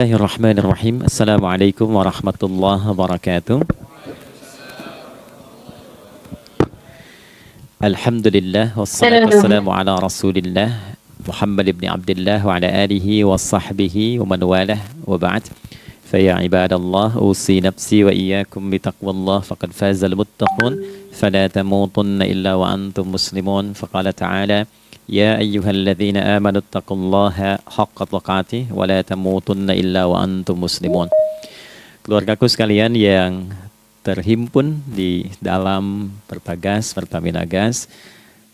Bismillahirrahmanirrahim. Assalamualaikum warahmatullahi wabarakatuh. Alhamdulillah wassalatu wassalamu ala Rasulillah Muhammad ibn Abdullah wa ala alihi wa sahbihi wa man walah wa ba'd. Fa ya ibadallah usi nafsi wa iyyakum bi taqwallah faqad fazal muttaqun fala tamutunna illa wa antum muslimun. Faqala ta'ala ya ayyuhalladzina amanu taqullaha haqqa tuqatih wa la tamutunna illa wa antum muslimun. Keluargaku sekalian yang terhimpun di dalam Perbagas, Pertamina Gas,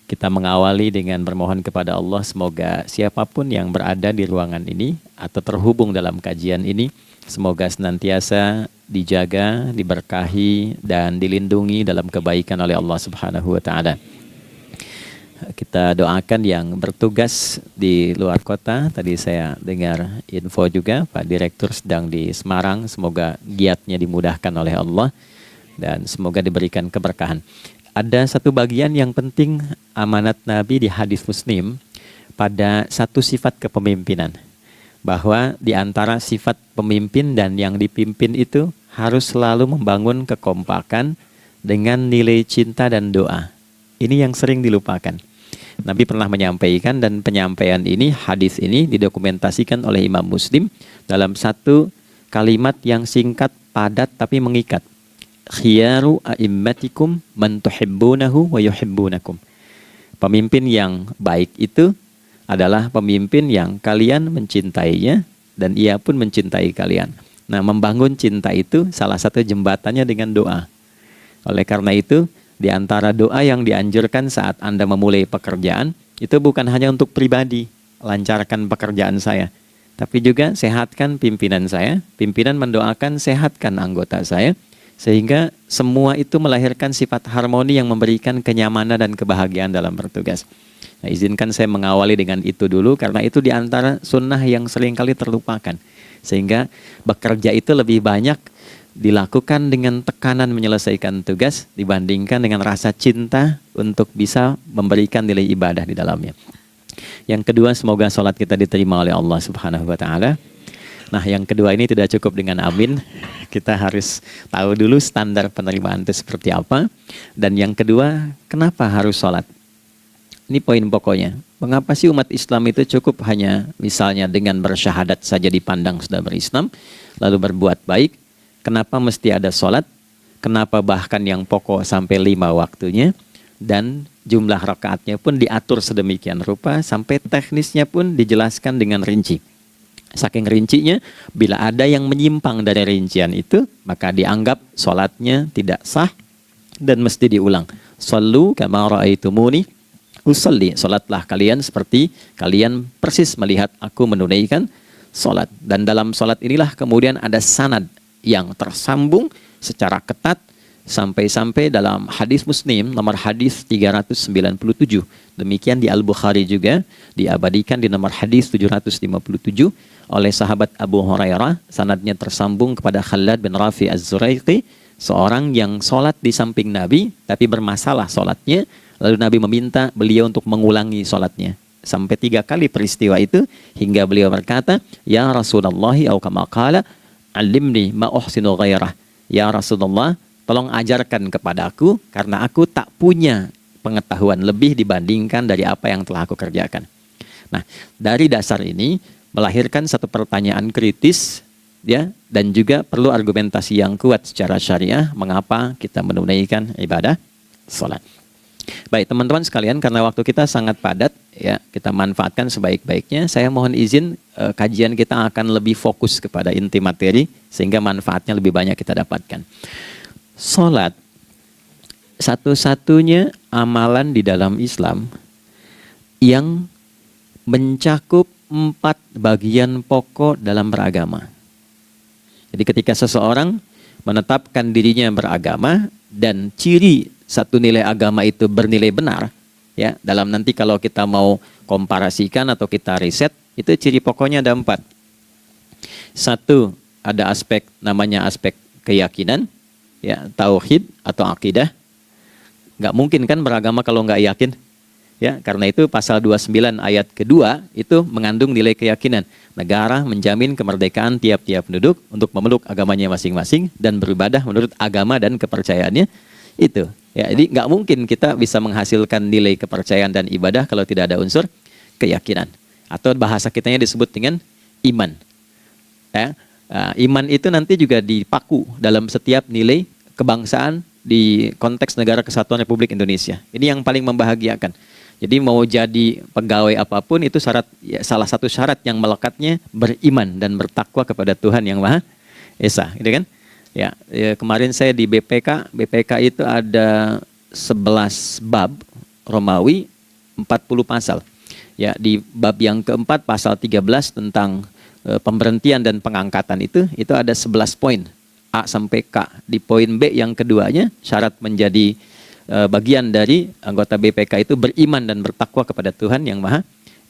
kita mengawali dengan bermohon kepada Allah semoga siapapun yang berada di ruangan ini atau terhubung dalam kajian ini, semoga senantiasa dijaga, diberkahi dan dilindungi dalam kebaikan oleh Allah Subhanahu wa taala. Kita doakan yang bertugas di luar kota. Tadi saya dengar info juga Pak Direktur sedang di Semarang. Semoga giatnya dimudahkan oleh Allah dan semoga diberikan keberkahan. Ada satu bagian yang penting amanat Nabi di hadis Muslim pada satu sifat kepemimpinan. Bahwa di antara sifat pemimpin dan yang dipimpin itu harus selalu membangun kekompakan dengan nilai cinta dan doa. Ini yang sering dilupakan. Nabi pernah menyampaikan dan penyampaian ini, hadis ini didokumentasikan oleh Imam Muslim dalam satu kalimat yang singkat, padat tapi mengikat. Khiyaru a'immatikum man tuhibbunahu wa yuhibbunakum. Pemimpin yang baik itu adalah pemimpin yang kalian mencintainya dan ia pun mencintai kalian. Nah, membangun cinta itu salah satu jembatannya dengan doa. Oleh karena itu, di antara doa yang dianjurkan saat Anda memulai pekerjaan, itu bukan hanya untuk pribadi, lancarkan pekerjaan saya. Tapi juga sehatkan pimpinan saya, pimpinan mendoakan sehatkan anggota saya, sehingga semua itu melahirkan sifat harmoni yang memberikan kenyamanan dan kebahagiaan dalam bertugas. Nah, izinkan saya mengawali dengan itu dulu, karena itu di antara sunnah yang seringkali terlupakan. Sehingga bekerja itu lebih banyak dilakukan dengan tekanan menyelesaikan tugas dibandingkan dengan rasa cinta untuk bisa memberikan nilai ibadah di dalamnya. Yang kedua, semoga sholat kita diterima oleh Allah Subhanahu wa taala. Nah, yang kedua ini tidak cukup dengan amin. Kita harus tahu dulu standar penerimaan itu seperti apa. Dan yang kedua, kenapa harus sholat? Ini poin pokoknya. Mengapa sih umat Islam itu cukup hanya misalnya dengan bersyahadat saja dipandang sudah berislam, lalu berbuat baik? Kenapa mesti ada sholat? Kenapa bahkan yang pokok sampai 5 waktunya? Dan jumlah rakaatnya pun diatur sedemikian rupa, sampai teknisnya pun dijelaskan dengan rinci. Saking rincinya, bila ada yang menyimpang dari rincian itu, maka dianggap sholatnya tidak sah dan mesti diulang. Shallu kama ra'aitumuni usolli. Sholatlah kalian seperti kalian persis melihat aku menunaikan sholat. Dan dalam sholat inilah kemudian ada sanad yang tersambung secara ketat sampai-sampai dalam hadis Muslim nomor hadis 397. Demikian di Al-Bukhari juga diabadikan di nomor hadis 757 oleh sahabat Abu Hurairah. Sanadnya tersambung kepada Khalad bin Rafi Az-Zuraiqi, seorang yang sholat di samping Nabi tapi bermasalah sholatnya. Lalu Nabi meminta beliau untuk mengulangi sholatnya. Sampai 3 kali peristiwa itu hingga beliau berkata, ya Rasulullah au kama qala alimni ma uhsinu ghairah. Ya Rasulullah, tolong ajarkan kepadaku karena aku tak punya pengetahuan lebih dibandingkan dari apa yang telah aku kerjakan. Nah, dari dasar ini melahirkan satu pertanyaan kritis ya, dan juga perlu argumentasi yang kuat secara syariah mengapa kita menunaikan ibadah salat. Baik teman-teman sekalian, karena waktu kita sangat padat ya, kita manfaatkan sebaik-baiknya. Saya mohon izin kajian kita akan lebih fokus kepada inti materi sehingga manfaatnya lebih banyak kita dapatkan. Salat satu-satunya amalan di dalam Islam yang mencakup 4 bagian pokok dalam beragama. Jadi ketika seseorang menetapkan dirinya beragama dan ciri satu nilai agama itu bernilai benar, ya, dalam nanti kalau kita mau komparasikan atau kita riset, itu ciri pokoknya ada 4. 1, ada aspek namanya aspek keyakinan, ya, tauhid atau akidah. Nggak mungkin kan beragama kalau nggak yakin. Ya, karena itu pasal 29 ayat kedua itu mengandung nilai keyakinan. Negara menjamin kemerdekaan tiap-tiap penduduk untuk memeluk agamanya masing-masing dan beribadah menurut agama dan kepercayaannya itu. Ya, jadi nggak mungkin kita bisa menghasilkan nilai kepercayaan dan ibadah kalau tidak ada unsur keyakinan. Atau bahasa kitanya disebut dengan iman. Ya, iman itu nanti juga dipaku dalam setiap nilai kebangsaan di konteks Negara Kesatuan Republik Indonesia. Ini yang paling membahagiakan. Jadi mau jadi pegawai apapun itu syarat, ya, salah satu syarat yang melekatnya beriman dan bertakwa kepada Tuhan Yang Maha Esa, gitu kan? Ya, kemarin saya di BPK itu ada 11 bab Romawi, 40 pasal. Ya, di bab yang keempat pasal 13 tentang pemberhentian dan pengangkatan itu ada 11 poin A sampai K. Di poin B yang keduanya syarat menjadi bagian dari anggota BPK itu beriman dan bertakwa kepada Tuhan Yang Maha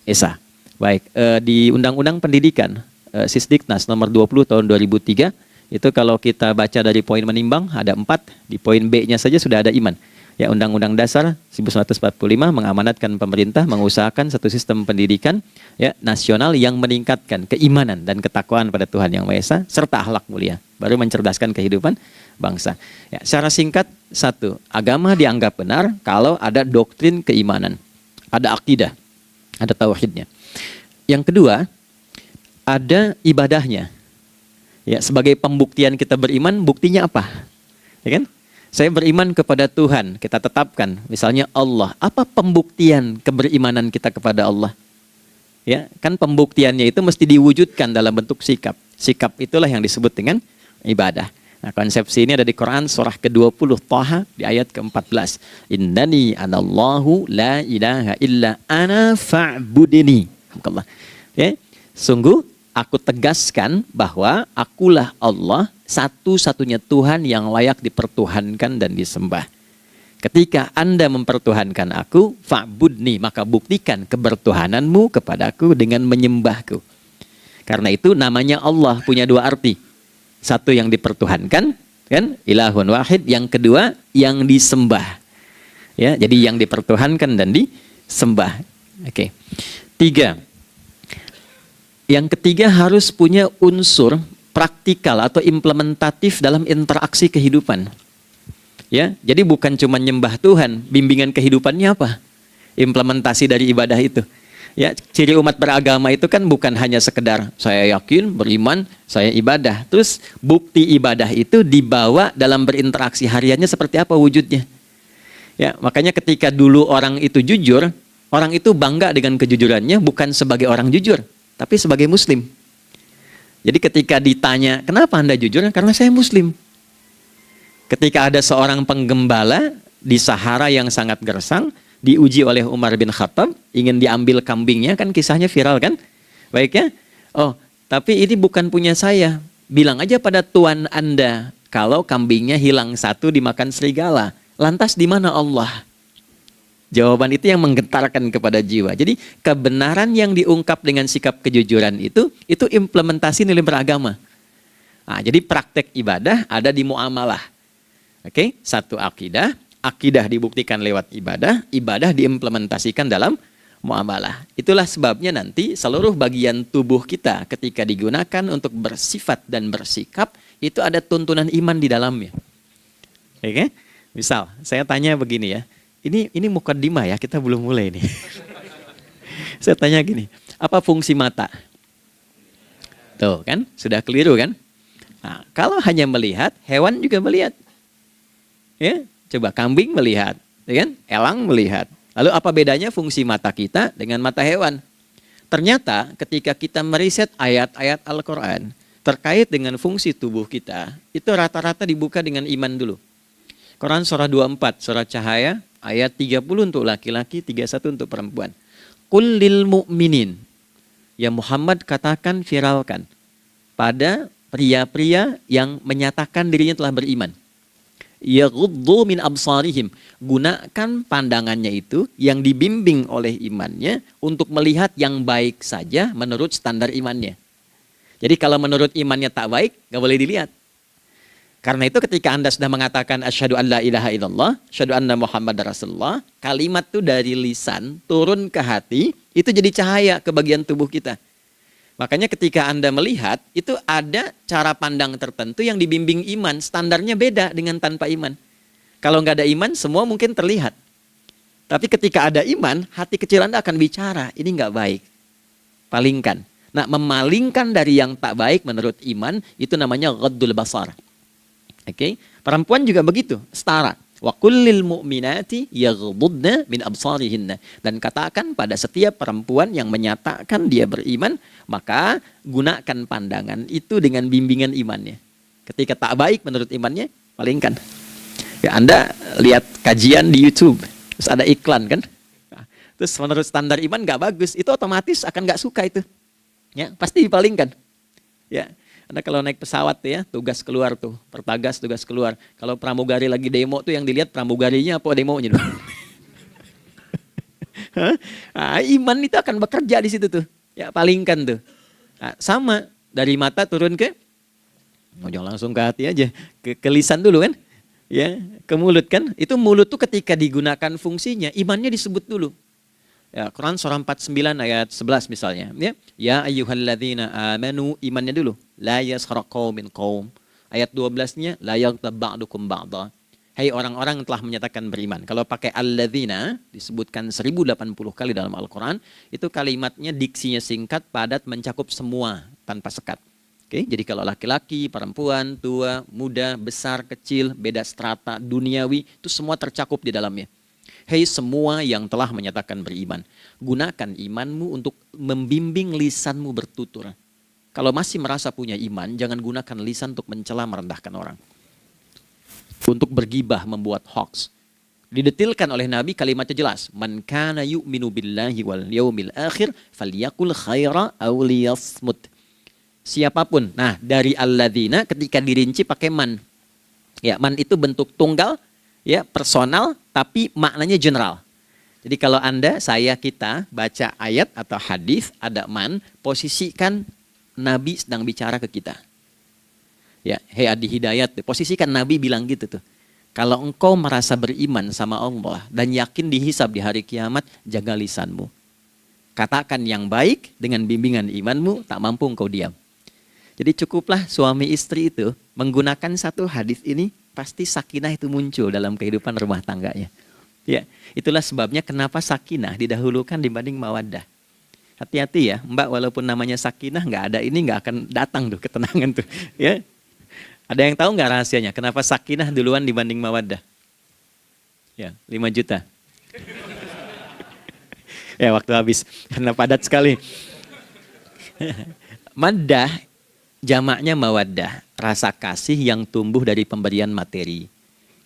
Esa. Baik, di Undang-Undang Pendidikan Sisdiknas nomor 20 tahun 2003 itu kalau kita baca dari poin menimbang ada 4, di poin B-nya saja sudah ada iman. Ya, Undang-Undang Dasar 1945 mengamanatkan pemerintah mengusahakan satu sistem pendidikan ya nasional yang meningkatkan keimanan dan ketakwaan pada Tuhan Yang Maha Esa serta akhlak mulia, baru mencerdaskan kehidupan bangsa. Ya, secara singkat, satu, agama dianggap benar kalau ada doktrin keimanan, ada akidah, ada tauhidnya. Yang kedua, ada ibadahnya. Ya, sebagai pembuktian kita beriman, buktinya apa? Ya kan? Saya beriman kepada Tuhan, kita tetapkan, misalnya Allah. Apa pembuktian keberimanan kita kepada Allah? Ya, kan pembuktiannya itu mesti diwujudkan dalam bentuk sikap. Sikap itulah yang disebut dengan ibadah. Nah, konsepsi ini ada di Quran surah ke-20 Thaha di ayat ke-14. Innani anallahu la ilaha illa ana fa'budini. Ya, sungguh aku tegaskan bahwa akulah Allah, satu-satunya Tuhan yang layak dipertuhankan dan disembah. Ketika Anda mempertuhankan aku, fa'budni, maka buktikan kebertuhananmu kepadaku dengan menyembahku. Karena itu namanya Allah punya dua arti. Satu yang dipertuhankan, kan, ilahun wahid. Yang kedua yang disembah. Ya, jadi yang dipertuhankan dan disembah. Oke. 3. Yang ketiga harus punya unsur praktikal atau implementatif dalam interaksi kehidupan. Ya, jadi bukan cuma nyembah Tuhan, bimbingan kehidupannya apa? Implementasi dari ibadah itu. Ya, ciri umat beragama itu kan bukan hanya sekedar saya yakin, beriman, saya ibadah. Terus bukti ibadah itu dibawa dalam berinteraksi hariannya seperti apa wujudnya. Ya, makanya ketika dulu orang itu jujur, orang itu bangga dengan kejujurannya bukan sebagai orang jujur, tapi sebagai muslim. Jadi ketika ditanya, kenapa Anda jujur? Karena saya muslim. Ketika ada seorang penggembala di Sahara yang sangat gersang, diuji oleh Umar bin Khattab, ingin diambil kambingnya, kan kisahnya viral kan? Baik ya? Oh, tapi ini bukan punya saya. Bilang aja pada tuan Anda, kalau kambingnya hilang satu dimakan serigala. Lantas di mana Allah? Jawaban itu yang menggetarkan kepada jiwa. Jadi kebenaran yang diungkap dengan sikap kejujuran itu implementasi nilai beragama. Nah, jadi praktek ibadah ada di muamalah. Oke, satu akidah. Akidah dibuktikan lewat ibadah, ibadah diimplementasikan dalam muamalah. Itulah sebabnya nanti seluruh bagian tubuh kita ketika digunakan untuk bersifat dan bersikap, itu ada tuntunan iman di dalamnya. Oke? Misal, saya tanya begini ya, ini mukaddimah ya, kita belum mulai nih. Saya tanya gini, apa fungsi mata? Tuh kan, sudah keliru kan? Nah, kalau hanya melihat, hewan juga melihat. Ya? Coba kambing melihat, ya kan? Elang melihat. Lalu apa bedanya fungsi mata kita dengan mata hewan? Ternyata ketika kita meriset ayat-ayat Al-Quran terkait dengan fungsi tubuh kita, itu rata-rata dibuka dengan iman dulu. Quran surah 24, surah Cahaya, ayat 30 untuk laki-laki, 31 untuk perempuan. Qul lil mu'minin. Ya Muhammad katakan, viralkan pada pria-pria yang menyatakan dirinya telah beriman. Yaghuddu min absarihim, gunakan pandangannya itu yang dibimbing oleh imannya untuk melihat yang baik saja menurut standar imannya. Jadi kalau menurut imannya tak baik, nggak boleh dilihat. Karena itu ketika Anda sudah mengatakan asyhadu an la ilaha illallah, asyhadu anna Muhammadar Rasulullah, kalimat itu dari lisan turun ke hati, itu jadi cahaya ke bagian tubuh kita. Makanya ketika Anda melihat, itu ada cara pandang tertentu yang dibimbing iman, standarnya beda dengan tanpa iman. Kalau nggak ada iman, semua mungkin terlihat. Tapi ketika ada iman, hati kecil Anda akan bicara, ini nggak baik. Palingkan. Nah, memalingkan dari yang tak baik menurut iman, itu namanya ghaddul basar. Oke, perempuan juga begitu, setara. Wa kullil mu'minati yaghdudna min absarihinna. Dan katakan pada setiap perempuan yang menyatakan dia beriman, maka gunakan pandangan itu dengan bimbingan imannya. Ketika tak baik menurut imannya, palingkan. Ya, Anda lihat kajian di YouTube, terus ada iklan kan? Nah, terus menurut standar iman nggak bagus, itu otomatis akan nggak suka itu. Ya, pasti dipalingkan. Ya. Anda kalau naik pesawat tuh ya, tugas keluar tuh, pertagas tugas keluar. Kalau pramugari lagi demo tuh yang dilihat pramugarinya apa demonya tuh. Nah, iman itu akan bekerja di situ tuh. Ya, palingkan tuh. Nah, sama dari mata turun ke, jangan langsung ke hati aja, ke lisan dulu kan. Ya, ke mulut kan. Itu mulut tuh ketika digunakan fungsinya, imannya disebut dulu. Ya, Quran surah 49 ayat 11 misalnya. Ya ayyuhalladzina amanu, imannya dulu. La yaskhar qaumin qaum. Ayat 12-nya la yaghtab ba'dukum ba'dha. Hai orang-orang yang telah menyatakan beriman. Kalau pakai alladzina disebutkan 1080 kali dalam Al-Quran, itu kalimatnya diksinya singkat, padat, mencakup semua tanpa sekat. Oke, jadi kalau laki-laki, perempuan, tua, muda, besar, kecil, beda strata, duniawi, itu semua tercakup di dalamnya. Hei semua yang telah menyatakan beriman, gunakan imanmu untuk membimbing lisanmu bertutur. Kalau masih merasa punya iman, jangan gunakan lisan untuk mencela, merendahkan orang. Untuk bergibah, membuat hoax. Didetilkan oleh Nabi kalimatnya jelas. Man kana yu'minu billahi wal yaumil akhir falyakul khaira aw liyasmut. Siapapun. Nah, dari alladzina ketika dirinci pakai man. Ya, man itu bentuk tunggal, ya, personal, tapi maknanya general. Jadi kalau Anda, saya, kita baca ayat atau hadis ada man, posisikan Nabi sedang bicara ke kita. Ya, hei Adi Hidayat, posisikan Nabi bilang gitu tuh. Kalau engkau merasa beriman sama Allah dan yakin dihisab di hari kiamat, jaga lisanmu. Katakan yang baik dengan bimbingan imanmu, tak mampu engkau diam. Jadi cukuplah suami istri itu menggunakan satu hadis ini, pasti sakinah itu muncul dalam kehidupan rumah tangganya. Ya, itulah sebabnya kenapa sakinah didahulukan dibanding mawaddah. Hati-hati ya, Mbak, walaupun namanya sakinah, nggak ada ini nggak akan datang tuh ketenangan tuh. Ya, ada yang tahu nggak rahasianya? Kenapa sakinah duluan dibanding mawaddah? Ya, 5 juta. Ya, waktu habis karena padat sekali. Maddah jamaknya mawaddah, rasa kasih yang tumbuh dari pemberian materi.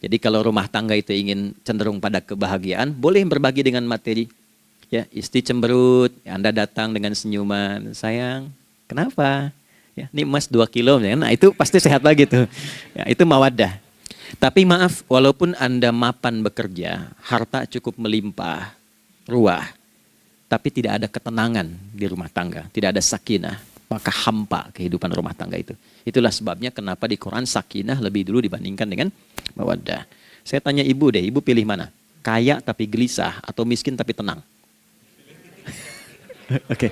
Jadi kalau rumah tangga itu ingin cenderung pada kebahagiaan, boleh berbagi dengan materi. Ya, istri cemberut, Anda datang dengan senyuman, sayang, kenapa? Ya, ini emas 2 kilo, nah itu pasti sehat lagi tuh. Ya, itu mawaddah. Tapi maaf, walaupun Anda mapan bekerja, harta cukup melimpah, ruah, tapi tidak ada ketenangan di rumah tangga, tidak ada sakinah, maka hampa kehidupan rumah tangga itu. Itulah sebabnya kenapa di Quran sakinah lebih dulu dibandingkan dengan mawaddah. Saya tanya ibu deh, ibu pilih mana? Kaya tapi gelisah atau miskin tapi tenang? Oke.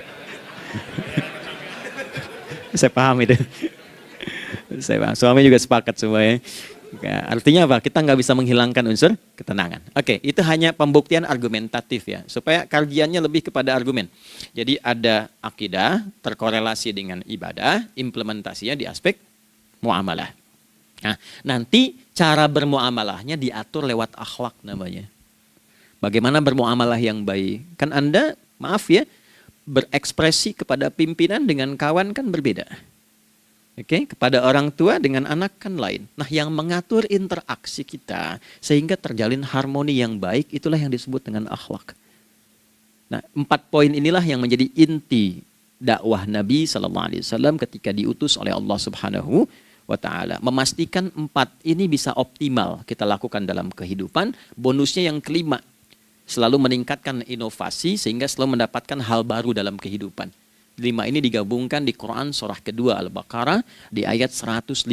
Saya paham itu. Saya paham. Suami juga sepakat semuanya. Ya, artinya apa? Kita nggak bisa menghilangkan unsur ketenangan. Oke, itu hanya pembuktian argumentatif ya, supaya kajiannya lebih kepada argumen. Jadi ada akidah terkorelasi dengan ibadah, implementasinya di aspek muamalah. Nah, nanti cara bermuamalahnya diatur lewat akhlak namanya. Bagaimana bermuamalah yang baik? Kan Anda, maaf ya, berekspresi kepada pimpinan dengan kawan kan berbeda. Oke, kepada orang tua dengan anak kan lain. Nah, yang mengatur interaksi kita sehingga terjalin harmoni yang baik, itulah yang disebut dengan akhlak. Nah, 4 poin inilah yang menjadi inti dakwah Nabi SAW ketika diutus oleh Allah Subhanahu wa Ta'ala. Memastikan 4 ini bisa optimal kita lakukan dalam kehidupan. Bonusnya yang kelima, selalu meningkatkan inovasi sehingga selalu mendapatkan hal baru dalam kehidupan. 5 ini digabungkan di Quran surah kedua Al-Baqarah di ayat 151.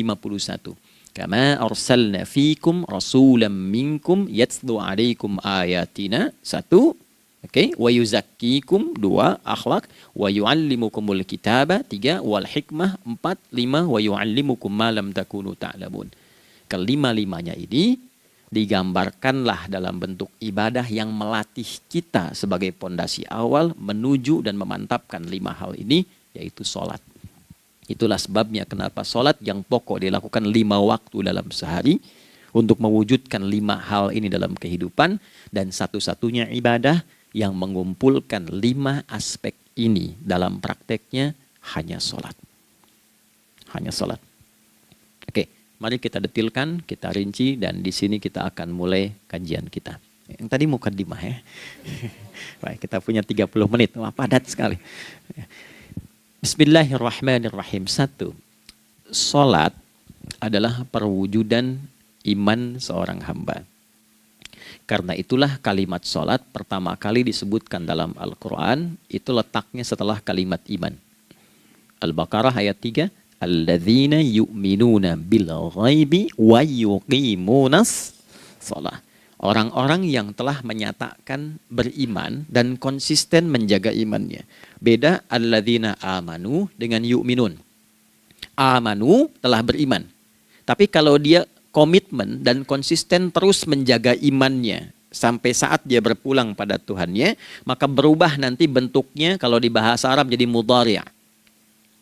Kama arsalna fikum rasulam minkum yatslu alaikum ayatina. 1. Oke, wa yuzakkikum. 2. Akhlak. Wa yuallimukumul kitaba. 3. Wal hikmah. 4. 5. Wa yuallimukum ma lam takunu ta'lamun. Kelima-limanya ini digambarkanlah dalam bentuk ibadah yang melatih kita sebagai pondasi awal menuju dan memantapkan 5 hal ini, yaitu sholat. Itulah sebabnya kenapa sholat yang pokok dilakukan 5 waktu dalam sehari untuk mewujudkan 5 hal ini dalam kehidupan, dan satu-satunya ibadah yang mengumpulkan 5 aspek ini dalam prakteknya hanya sholat. Hanya sholat. Oke, mari kita detilkan, kita rinci, dan di sini kita akan mulai kajian kita. Yang tadi mukadimah ya. Baik, kita punya 30 menit. Wah, padat sekali. Bismillahirrahmanirrahim. 1. Salat adalah perwujudan iman seorang hamba. Karena itulah kalimat salat pertama kali disebutkan dalam Al-Quran, itu letaknya setelah kalimat iman. Al-Baqarah ayat 3. Alladzina yu'minuna bil ghaibi wa yuqimunas shalah. Orang-orang yang telah menyatakan beriman dan konsisten menjaga imannya. Beda alladzina amanu dengan yu'minun. Amanu telah beriman. Tapi kalau dia komitmen dan konsisten terus menjaga imannya sampai saat dia berpulang pada Tuhannya, maka berubah nanti bentuknya kalau di bahasa Arab jadi mudhari'.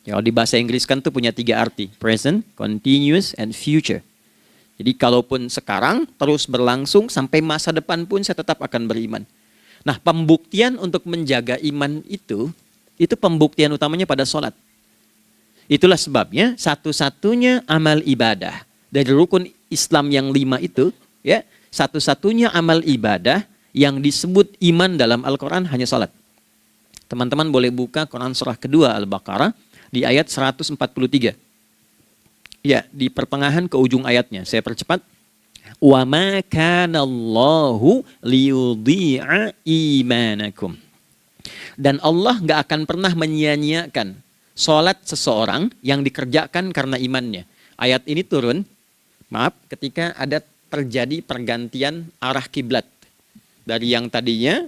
Ya, di bahasa Inggris kan tuh punya 3 arti. Present, continuous, and future. Jadi kalaupun sekarang terus berlangsung sampai masa depan pun saya tetap akan beriman. Nah, pembuktian untuk menjaga iman itu pembuktian utamanya pada sholat. Itulah sebabnya satu-satunya amal ibadah dari rukun Islam yang 5 itu, ya, satu-satunya amal ibadah yang disebut iman dalam Al-Quran hanya sholat. Teman-teman boleh buka Quran surah kedua Al-Baqarah di ayat 143. Ya, di pertengahan ke ujung ayatnya. Saya percepat. Wa ma kana Allahu liyudhi'a imanakum. Dan Allah nggak akan pernah menyia-nyiakan salat seseorang yang dikerjakan karena imannya. Ayat ini turun, ketika ada terjadi pergantian arah kiblat. Dari yang tadinya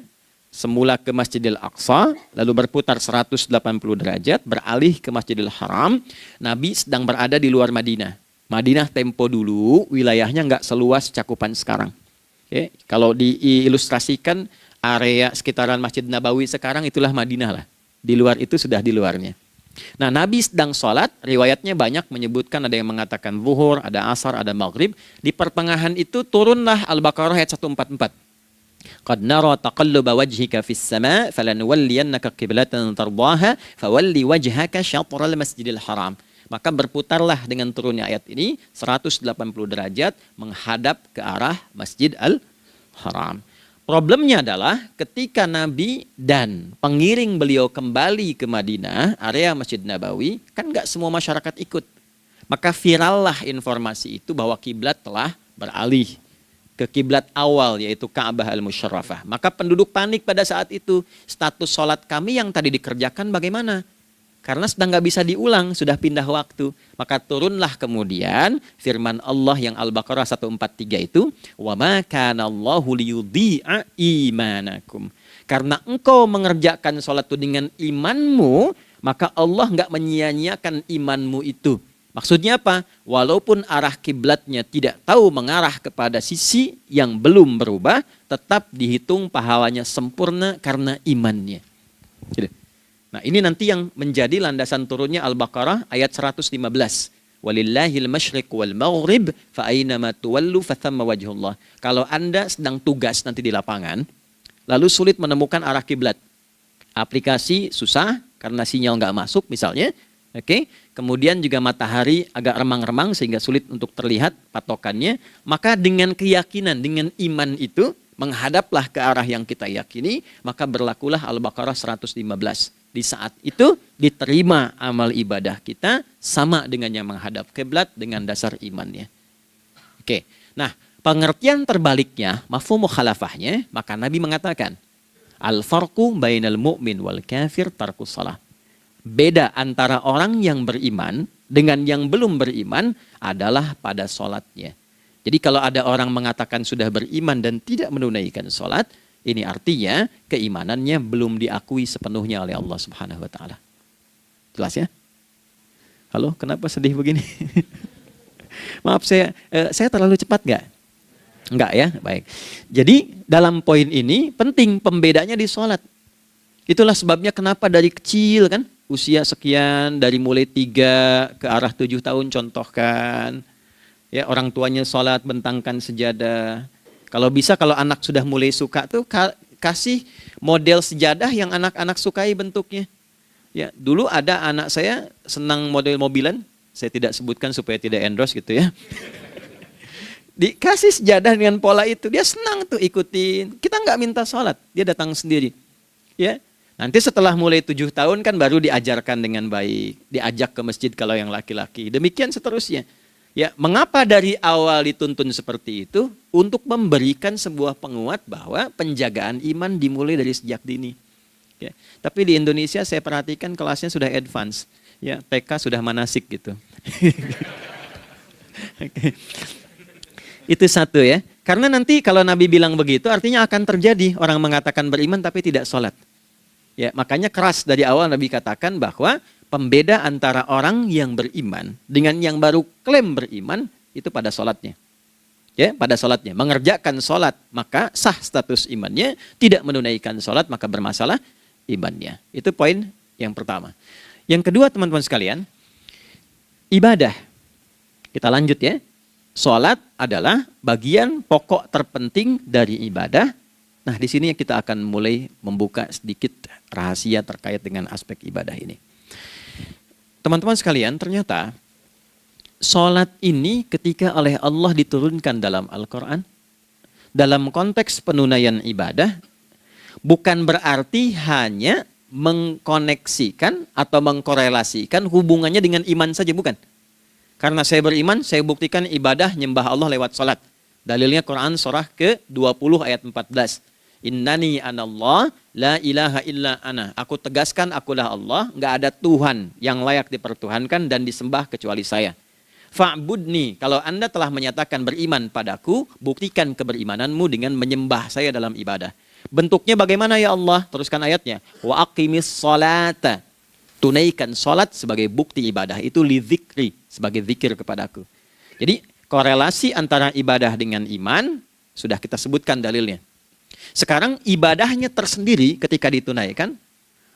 semula ke Masjidil Aqsa, lalu berputar 180 derajat, beralih ke Masjidil Haram. Nabi sedang berada di luar Madinah. Madinah tempo dulu, wilayahnya nggak seluas cakupan sekarang. Oke, kalau diilustrasikan, area sekitaran Masjid Nabawi sekarang itulah Madinah lah. Di luar itu sudah di luarnya. Nah, Nabi sedang sholat, riwayatnya banyak menyebutkan, ada yang mengatakan zuhur, ada asar, ada maghrib. Di pertengahan itu turunlah Al-Baqarah ayat 144. Qad nara taqalluba wajhika fis sama' falanuwalliyannaka qiblatan tardaha fawalli wajhaka syatral masjidil haram. Maka berputarlah dengan turunnya ayat ini 180 derajat menghadap ke arah Masjid Al-Haram. Problemnya adalah ketika Nabi dan pengiring beliau kembali ke Madinah, area Masjid Nabawi, kan nggak semua masyarakat ikut. Maka virallah informasi itu bahwa kiblat telah beralih ke kiblat awal, yaitu Ka'bah Al-Musyarrafah. Maka penduduk panik pada saat itu. Status sholat kami yang tadi dikerjakan bagaimana? Karena sedang nggak bisa diulang, sudah pindah waktu. Maka turunlah kemudian firman Allah yang Al-Baqarah 143 itu, wa ma kana Allahu liyudhi'a imanakum. Karena engkau mengerjakan sholat itu dengan imanmu, maka Allah nggak menyia-nyiakan imanmu itu. Maksudnya apa? Walaupun arah kiblatnya tidak tahu mengarah kepada sisi yang belum berubah, tetap dihitung pahalanya sempurna karena imannya. Nah, ini nanti yang menjadi landasan turunnya Al-Baqarah ayat 115. Walillahil masyriq wal maghrib fa aynama tuwallu fathamma wajhullah. Kalau Anda sedang tugas nanti di lapangan, lalu sulit menemukan arah kiblat. Aplikasi susah karena sinyal nggak masuk misalnya. Oke, kemudian juga matahari agak remang-remang sehingga sulit untuk terlihat patokannya. Maka dengan keyakinan, dengan iman itu, menghadaplah ke arah yang kita yakini, maka berlakulah Al-Baqarah 115. Di saat itu diterima amal ibadah kita sama dengan yang menghadap kiblat dengan dasar imannya. Oke, nah pengertian terbaliknya, mafhum mukhalafahnya, maka Nabi mengatakan, al-farqu bainal mu'min wal kafir tarkus shalah. Beda antara orang yang beriman dengan yang belum beriman adalah pada sholatnya. Jadi kalau ada orang mengatakan sudah beriman dan tidak menunaikan sholat, ini artinya keimanannya belum diakui sepenuhnya oleh Allah Subhanahu wa Ta'ala. Jelas ya? Halo, kenapa sedih begini? Maaf, saya terlalu cepat nggak? Enggak ya? Baik. Jadi dalam poin ini penting pembedanya di sholat. Itulah sebabnya kenapa dari kecil kan, usia sekian, dari mulai 3 ke arah 7 tahun contohkan. Ya, orang tuanya sholat bentangkan sejadah. Kalau bisa kalau anak sudah mulai suka tuh kasih model sejadah yang anak-anak sukai bentuknya. Ya, dulu ada anak saya senang model mobilan, saya tidak sebutkan supaya tidak endorse gitu ya. Dikasih sejadah dengan pola itu, dia senang tuh ikutin. Kita nggak minta sholat, dia datang sendiri. Ya, nanti setelah mulai 7 tahun kan baru diajarkan dengan baik, diajak ke masjid kalau yang laki-laki. Demikian seterusnya. Ya, mengapa dari awal dituntun seperti itu? Untuk memberikan sebuah penguat bahwa penjagaan iman dimulai dari sejak dini. Ya, tapi di Indonesia saya perhatikan kelasnya sudah advance. Ya, TK sudah manasik gitu. Itu satu ya. Karena nanti kalau Nabi bilang begitu artinya akan terjadi orang mengatakan beriman tapi tidak sholat. Ya, makanya keras dari awal Nabi katakan bahwa pembeda antara orang yang beriman dengan yang baru klaim beriman itu pada sholatnya. Ya, pada sholatnya. Mengerjakan sholat maka sah status imannya, tidak menunaikan sholat maka bermasalah imannya. Itu poin yang pertama. Yang kedua teman-teman sekalian, ibadah. Kita lanjut ya. Sholat adalah bagian pokok terpenting dari ibadah. Nah, di sini kita akan mulai membuka sedikit rahasia terkait dengan aspek ibadah ini. Teman-teman sekalian, ternyata sholat ini ketika oleh Allah diturunkan dalam Al-Quran, dalam konteks penunaian ibadah, bukan berarti hanya mengkoneksikan atau mengkorelasikan hubungannya dengan iman saja, bukan. Karena saya beriman, saya buktikan ibadah nyembah Allah lewat sholat. Dalilnya Quran surah ke-20 ayat 14. Innani anallah la ilaha illa ana. Aku tegaskan akulah Allah, nggak ada Tuhan yang layak dipertuhankan dan disembah kecuali saya. Fa'budni, kalau Anda telah menyatakan beriman padaku, buktikan keberimananmu dengan menyembah saya dalam ibadah. Bentuknya bagaimana ya Allah? Teruskan ayatnya. Wa aqimis sholata. Tunaikan sholat sebagai bukti ibadah. Itu li dzikri, sebagai zikir kepadaku. Jadi korelasi antara ibadah dengan iman sudah kita sebutkan dalilnya. Sekarang ibadahnya tersendiri ketika ditunaikan,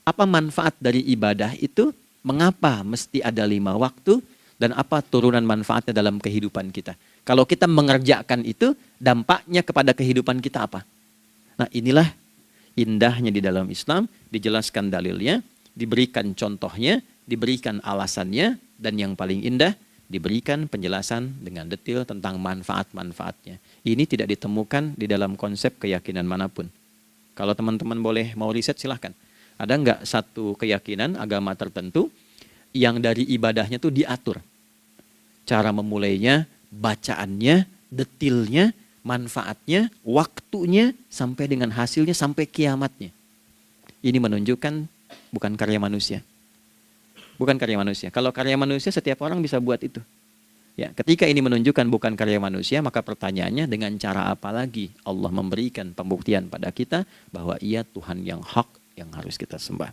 apa manfaat dari ibadah itu? Mengapa mesti ada 5 waktu? Dan apa turunan manfaatnya dalam kehidupan kita? Kalau kita mengerjakan itu, dampaknya kepada kehidupan kita apa? Nah, inilah indahnya di dalam Islam, dijelaskan dalilnya, diberikan contohnya, diberikan alasannya, dan yang paling indah, diberikan penjelasan dengan detail tentang manfaat-manfaatnya. Ini tidak ditemukan di dalam konsep keyakinan manapun. Kalau teman-teman boleh mau riset silahkan. Ada nggak satu keyakinan agama tertentu yang dari ibadahnya tuh diatur? Cara memulainya, bacaannya, detailnya, manfaatnya, waktunya, sampai dengan hasilnya, sampai kiamatnya. Ini menunjukkan bukan karya manusia. Bukan karya manusia. Kalau karya manusia setiap orang bisa buat itu. Ya, ketika ini menunjukkan bukan karya manusia, maka pertanyaannya dengan cara apa lagi Allah memberikan pembuktian pada kita bahwa Ia Tuhan yang hak yang harus kita sembah.